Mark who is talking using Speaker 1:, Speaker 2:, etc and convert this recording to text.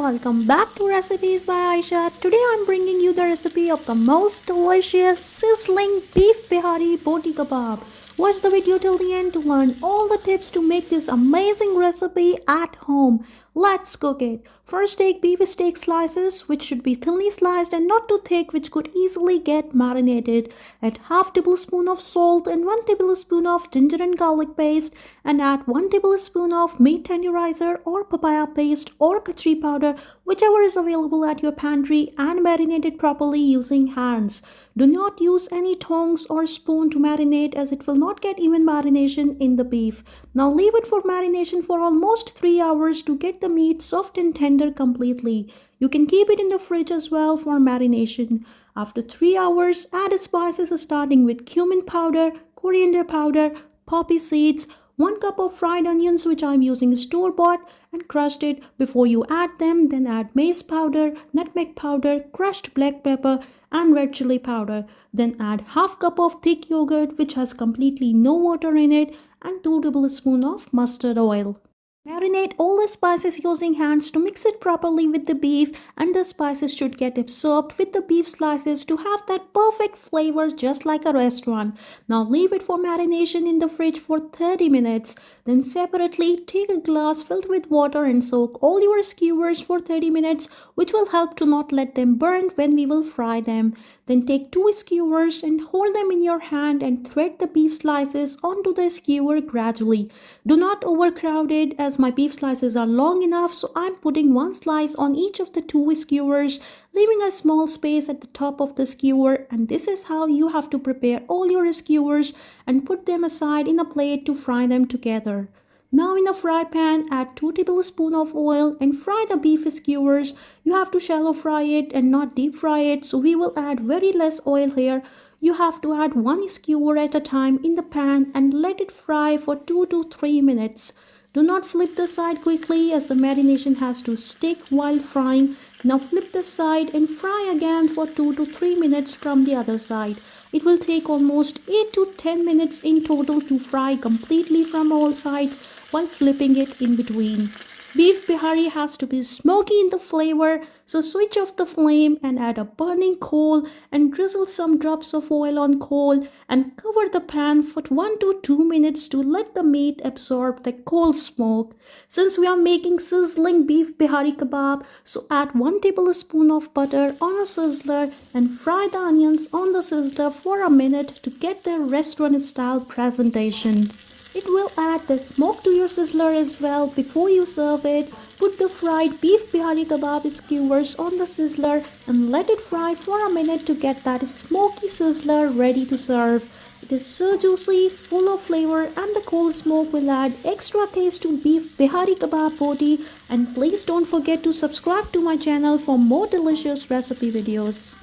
Speaker 1: welcome back to Recipes by Aisha. Today I'm bringing you the recipe of the most delicious sizzling beef Bihari Boti kebab. Watch the video till the end to learn all the tips to make this amazing recipe at home. Let's cook it. First, take beef steak slices, which should be thinly sliced and not too thick, which could easily get marinated. Add half tablespoon of salt and 1 tablespoon of ginger and garlic paste, and add 1 tablespoon of meat tenderizer or papaya paste or kachri powder, whichever is available at your pantry, and marinate it properly using hands. Do not use any tongs or spoon to marinate, as it will not get even marination in the beef. Now leave it for marination for almost 3 hours to get the meat soft and tender completely. You can keep it in the fridge as well for marination. After 3 hours, add spices starting with cumin powder, coriander powder, poppy seeds, 1 cup of fried onions, which I'm using store-bought and crushed it before you add them. Then add mace powder, nutmeg powder, crushed black pepper and red chili powder. Then add half cup of thick yogurt, which has completely no water in it, and 2 tablespoons of mustard oil. Marinate all the spices using hands to mix it properly with the beef, and the spices should get absorbed with the beef slices to have that perfect flavor just like a restaurant. Now leave it for marination in the fridge for 30 minutes. Then separately take a glass filled with water and soak all your skewers for 30 minutes, which will help to not let them burn when we will fry them. Then take 2 skewers and hold them in your hand and thread the beef slices onto the skewer gradually. Do not overcrowd it, as my beef slices are long enough, so I'm putting 1 slice on each of the 2 skewers, leaving a small space at the top of the skewer. And this is how you have to prepare all your skewers and put them aside in a plate to fry them together. Now in a fry pan, add 2 tablespoons of oil and fry the beef skewers. You have to shallow fry it and not deep fry it, so we will add very less oil here. You have to add 1 skewer at a time in the pan and let it fry for 2 to 3 minutes. Do not flip the side quickly, as the marination has to stick while frying. Now flip the side and fry again for 2 to 3 minutes from the other side. It will take almost 8 to 10 minutes in total to fry completely from all sides while flipping it in between. Beef Bihari has to be smoky in the flavor, so switch off the flame and add a burning coal and drizzle some drops of oil on coal and cover the pan for 1 to 2 minutes to let the meat absorb the coal smoke. Since we are making sizzling beef Bihari kebab, so add 1 tablespoon of butter on a sizzler and fry the onions on the sizzler for a minute to get their restaurant style presentation. It will add the smoke to your sizzler as well before you serve it. Put the fried beef Bihari kebab skewers on the sizzler and let it fry for a minute to get that smoky sizzler ready to serve. It is so juicy, full of flavor, and the coal smoke will add extra taste to beef Bihari Kabab Boti. And please don't forget to subscribe to my channel for more delicious recipe videos.